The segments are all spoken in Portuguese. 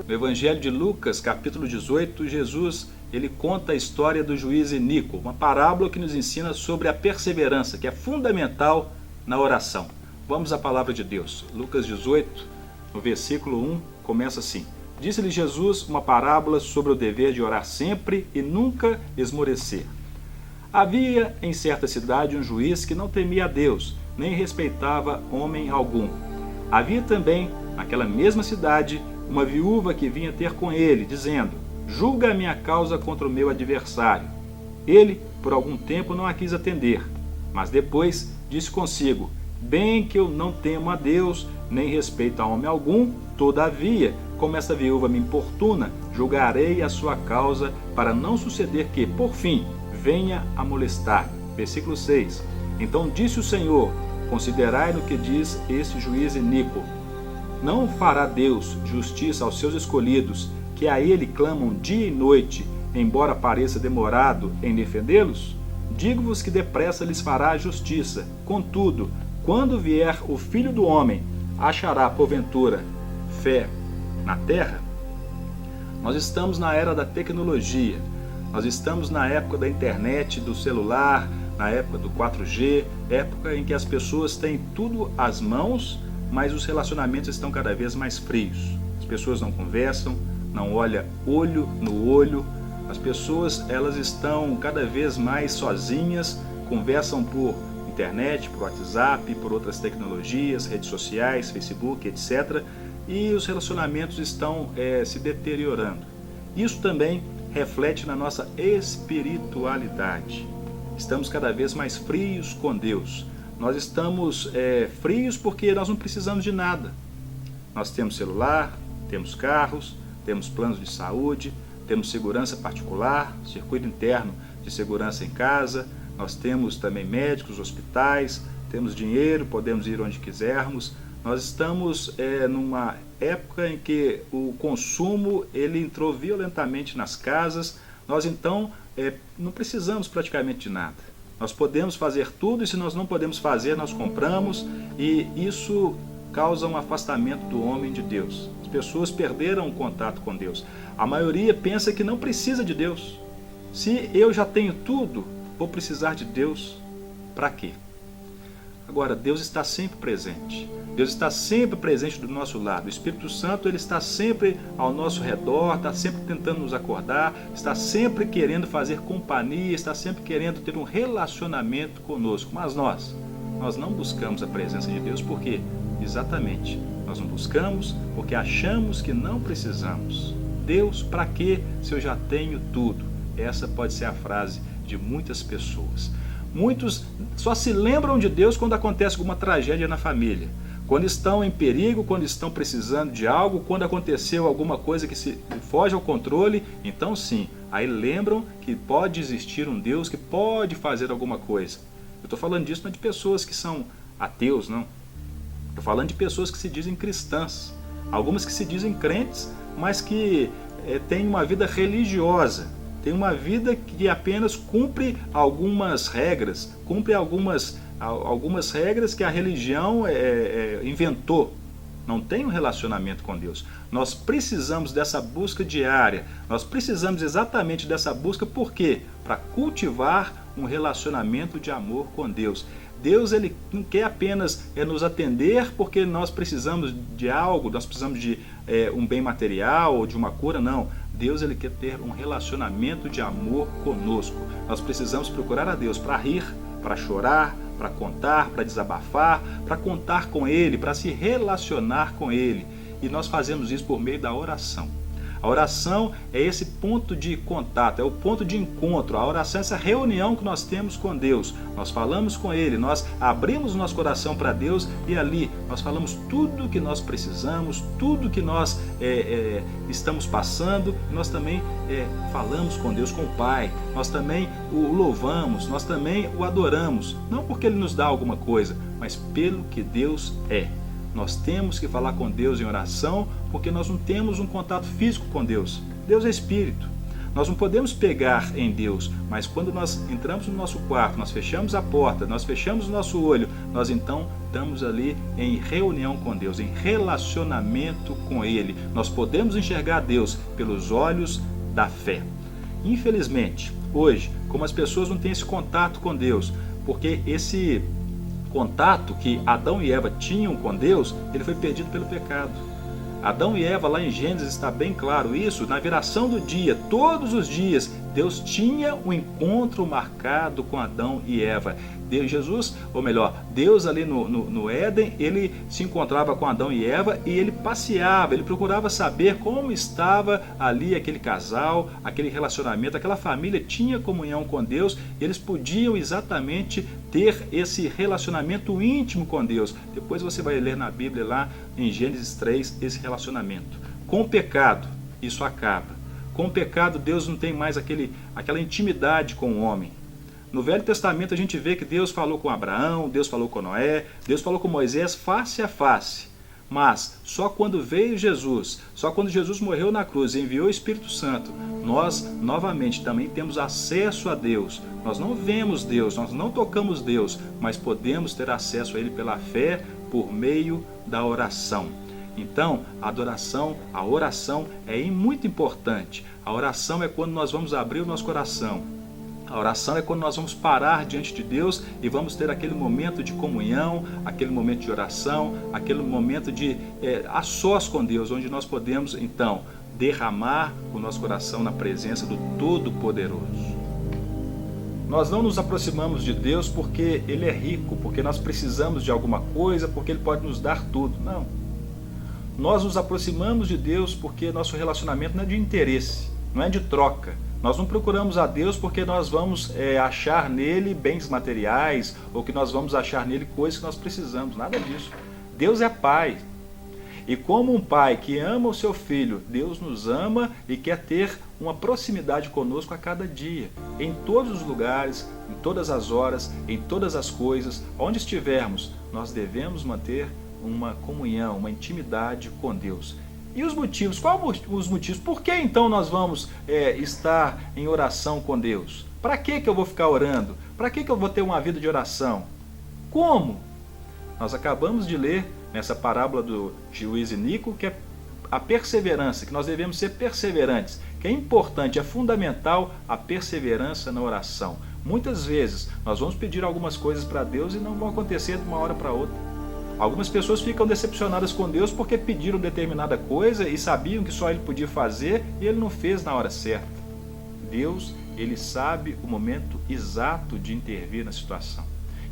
No Evangelho de Lucas, capítulo 18, Jesus ele conta a história do juiz Inico, uma parábola que nos ensina sobre a perseverança, que é fundamental na oração. Vamos à palavra de Deus. Lucas 18, no versículo 1, começa assim. Disse-lhe Jesus uma parábola sobre o dever de orar sempre e nunca esmorecer. Havia em certa cidade um juiz que não temia a Deus, nem respeitava homem algum. Havia também, naquela mesma cidade, uma viúva que vinha ter com ele, dizendo: julga a minha causa contra o meu adversário. Ele, por algum tempo, não a quis atender, mas depois disse consigo: bem que eu não temo a Deus, nem respeito a homem algum, todavia, como esta viúva me importuna, julgarei a sua causa, para não suceder que, por fim, venha a molestar. Versículo 6. Então disse o Senhor: considerai no que diz este juiz iníquo. Não fará Deus justiça aos seus escolhidos, que a ele clamam dia e noite, embora pareça demorado em defendê-los? Digo-vos que depressa lhes fará justiça. Contudo, quando vier o Filho do Homem, achará, porventura, fé na terra? Nós estamos na era da tecnologia. Nós estamos na época da internet, do celular, na época do 4G, época em que as pessoas têm tudo às mãos, mas os relacionamentos estão cada vez mais frios. As pessoas não conversam, não olham olho no olho. As pessoas elas estão cada vez mais sozinhas, conversam por internet, por WhatsApp, por outras tecnologias, redes sociais, Facebook, etc. E os relacionamentos estão se deteriorando. Isso também reflete na nossa espiritualidade. Estamos cada vez mais frios com Deus. Nós estamos frios porque nós não precisamos de nada. Nós temos celular, temos carros, temos planos de saúde, temos segurança particular, circuito interno de segurança em casa, nós temos também médicos, hospitais, temos dinheiro, podemos ir onde quisermos. Nós estamos numa época em que o consumo ele entrou violentamente nas casas. Nós então não precisamos praticamente de nada. Nós podemos fazer tudo e se nós não podemos fazer, nós compramos, e isso causa um afastamento do homem de Deus. As pessoas perderam o contato com Deus. A maioria pensa que não precisa de Deus. Se eu já tenho tudo, vou precisar de Deus para quê? Agora, Deus está sempre presente. Deus está sempre presente do nosso lado. O Espírito Santo ele está sempre ao nosso redor, está sempre tentando nos acordar, está sempre querendo fazer companhia, está sempre querendo ter um relacionamento conosco. Mas nós não buscamos a presença de Deus por quê? Exatamente. Nós não buscamos porque achamos que não precisamos. Deus, para quê se eu já tenho tudo? Essa pode ser a frase de muitas pessoas. Muitos só se lembram de Deus quando acontece alguma tragédia na família. Quando estão em perigo, quando estão precisando de algo, quando aconteceu alguma coisa que se foge ao controle, então sim, aí lembram que pode existir um Deus que pode fazer alguma coisa. Eu estou falando disso não de pessoas que são ateus, não. Estou falando de pessoas que se dizem cristãs. Algumas que se dizem crentes, mas que têm uma vida religiosa. Tem uma vida que apenas cumpre algumas regras, cumpre algumas regras que a religião inventou. Não tem um relacionamento com Deus. Nós precisamos dessa busca diária, nós precisamos exatamente dessa busca, por quê? Para cultivar um relacionamento de amor com Deus. Deus ele não quer apenas nos atender porque nós precisamos de algo, nós precisamos de um bem material ou de uma cura, não. Deus ele quer ter um relacionamento de amor conosco. Nós precisamos procurar a Deus para rir, para chorar, para contar, para desabafar, para contar com Ele, para se relacionar com Ele. E nós fazemos isso por meio da oração. A oração é esse ponto de contato, é o ponto de encontro. A oração é essa reunião que nós temos com Deus. Nós falamos com Ele, nós abrimos nosso coração para Deus e ali nós falamos tudo o que nós precisamos, tudo que nós estamos passando. Nós também falamos com Deus, com o Pai. Nós também o louvamos, nós também o adoramos. Não porque Ele nos dá alguma coisa, mas pelo que Deus é. Nós temos que falar com Deus em oração porque nós não temos um contato físico com Deus. Deus é Espírito. Nós não podemos pegar em Deus, mas quando nós entramos no nosso quarto, nós fechamos a porta, nós fechamos o nosso olho, nós então estamos ali em reunião com Deus, em relacionamento com Ele. Nós podemos enxergar Deus pelos olhos da fé. Infelizmente, hoje, como as pessoas não têm esse contato com Deus, porque esse contato que Adão e Eva tinham com Deus, ele foi perdido pelo pecado. Adão e Eva, lá em Gênesis, está bem claro isso. Na viração do dia, todos os dias, Deus tinha um encontro marcado com Adão e Eva. Deus ali no Éden, ele se encontrava com Adão e Eva e ele passeava, ele procurava saber como estava ali aquele casal, aquele relacionamento, aquela família tinha comunhão com Deus, e eles podiam exatamente ter esse relacionamento íntimo com Deus. Depois você vai ler na Bíblia lá em Gênesis 3 esse relacionamento. Com o pecado, isso acaba. Com o pecado, Deus não tem mais aquela intimidade com o homem. No Velho Testamento a gente vê que Deus falou com Abraão, Deus falou com Noé, Deus falou com Moisés face a face. Mas só quando veio Jesus, só quando Jesus morreu na cruz e enviou o Espírito Santo, nós novamente também temos acesso a Deus. Nós não vemos Deus, nós não tocamos Deus, mas podemos ter acesso a Ele pela fé por meio da oração. Então, a adoração, a oração é muito importante. A oração é quando nós vamos abrir o nosso coração. A oração é quando nós vamos parar diante de Deus e vamos ter aquele momento de comunhão, aquele momento de oração, aquele momento de a sós com Deus, onde nós podemos, então, derramar o nosso coração na presença do Todo-Poderoso. Nós não nos aproximamos de Deus porque Ele é rico, porque nós precisamos de alguma coisa, porque Ele pode nos dar tudo. Não. Nós nos aproximamos de Deus porque nosso relacionamento não é de interesse, não é de troca. Nós não procuramos a Deus porque nós vamos achar nele bens materiais ou que nós vamos achar nele coisas que nós precisamos, nada disso. Deus é Pai. E como um pai que ama o seu filho, Deus nos ama e quer ter uma proximidade conosco a cada dia, em todos os lugares, em todas as horas, em todas as coisas, onde estivermos, nós devemos manter uma comunhão, uma intimidade com Deus. E os motivos? Quais os motivos? Por que então nós vamos estar em oração com Deus? Para que eu vou ficar orando? Para que eu vou ter uma vida de oração? Como? Nós acabamos de ler nessa parábola do juiz Níquo que é a perseverança, que nós devemos ser perseverantes, que é importante, é fundamental a perseverança na oração. Muitas vezes nós vamos pedir algumas coisas para Deus e não vão acontecer de uma hora para outra. Algumas pessoas ficam decepcionadas com Deus porque pediram determinada coisa e sabiam que só Ele podia fazer e Ele não fez na hora certa. Deus, Ele sabe o momento exato de intervir na situação.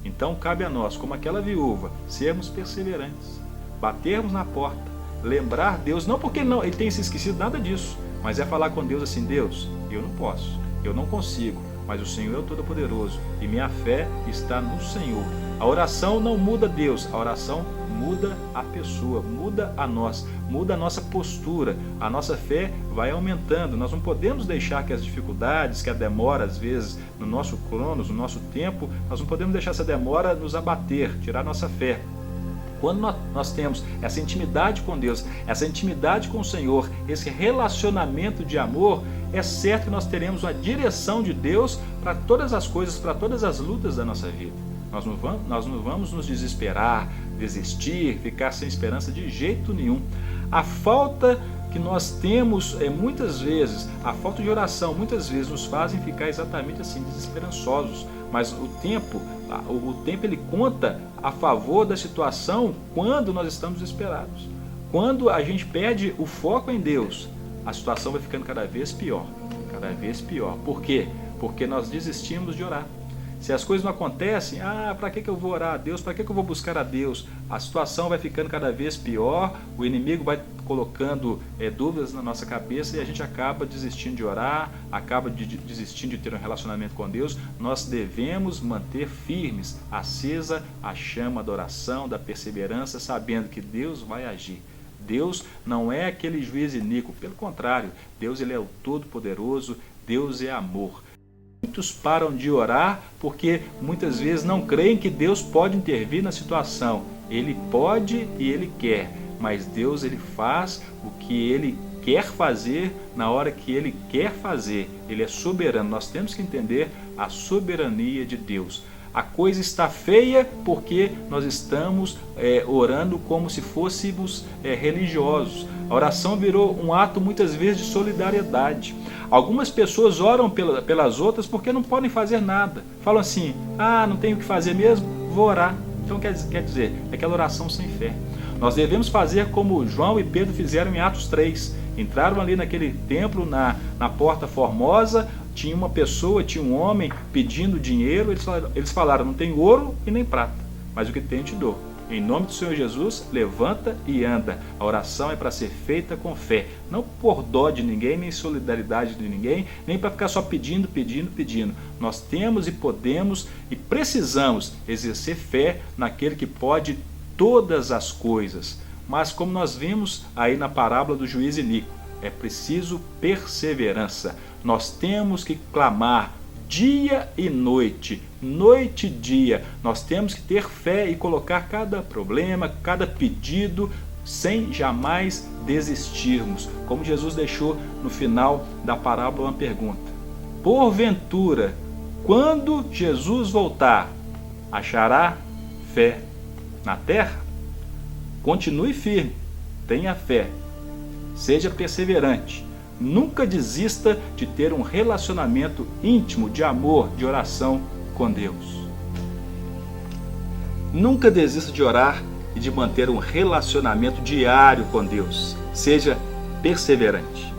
Então cabe a nós, como aquela viúva, sermos perseverantes, batermos na porta, lembrar Deus, não porque Ele tenha se esquecido nada disso, mas é falar com Deus assim: Deus, eu não posso, eu não consigo, mas o Senhor é o Todo-Poderoso e minha fé está no Senhor. A oração não muda Deus, a oração muda a pessoa, muda a nós, muda a nossa postura, a nossa fé vai aumentando. Nós não podemos deixar que as dificuldades, que a demora às vezes no nosso cronos, no nosso tempo, nós não podemos deixar essa demora nos abater, tirar nossa fé. Quando nós temos essa intimidade com Deus, essa intimidade com o Senhor, esse relacionamento de amor, é certo que nós teremos uma direção de Deus para todas as coisas, para todas as lutas da nossa vida. Nós não vamos nos desesperar, desistir, ficar sem esperança de jeito nenhum. A falta que nós temos, muitas vezes, a falta de oração, muitas vezes nos fazem ficar exatamente assim, desesperançosos. Mas o tempo ele conta a favor da situação quando nós estamos desesperados. Quando a gente perde o foco em Deus, a situação vai ficando cada vez pior. Cada vez pior. Por quê? Porque nós desistimos de orar. Se as coisas não acontecem, para que eu vou orar a Deus? Para que eu vou buscar a Deus? A situação vai ficando cada vez pior, o inimigo vai colocando dúvidas na nossa cabeça e a gente acaba desistindo de orar, acaba desistindo de ter um relacionamento com Deus. Nós devemos manter firmes, acesa a chama da oração, da perseverança, sabendo que Deus vai agir. Deus não é aquele juiz iníquo, pelo contrário, Deus ele é o Todo-Poderoso, Deus é amor. Muitos param de orar porque muitas vezes não creem que Deus pode intervir na situação. Ele pode e Ele quer, mas Deus ele faz o que Ele quer fazer na hora que Ele quer fazer. Ele é soberano. Nós temos que entender a soberania de Deus. A coisa está feia porque nós estamos orando como se fôssemos religiosos. A oração virou um ato muitas vezes de solidariedade. Algumas pessoas oram pelas outras porque não podem fazer nada. Falam assim, não tenho o que fazer mesmo, vou orar. Então quer dizer, é aquela oração sem fé. Nós devemos fazer como João e Pedro fizeram em Atos 3. Entraram ali naquele templo, na porta formosa, tinha uma pessoa, tinha um homem pedindo dinheiro, eles falaram, não tem ouro e nem prata, mas o que tem eu te dou. Em nome do Senhor Jesus, levanta e anda. A oração é para ser feita com fé, não por dó de ninguém, nem solidariedade de ninguém, nem para ficar só pedindo. Nós temos e podemos e precisamos exercer fé naquele que pode todas as coisas. Mas como nós vimos aí na parábola do juiz Inico, é preciso perseverança. Nós temos que clamar dia e noite, noite e dia. Nós temos que ter fé e colocar cada problema, cada pedido, sem jamais desistirmos. Como Jesus deixou no final da parábola uma pergunta. Porventura, quando Jesus voltar, achará fé na terra? Continue firme, tenha fé, seja perseverante. Nunca desista de ter um relacionamento íntimo de amor, de oração com Deus. Nunca desista de orar e de manter um relacionamento diário com Deus. Seja perseverante.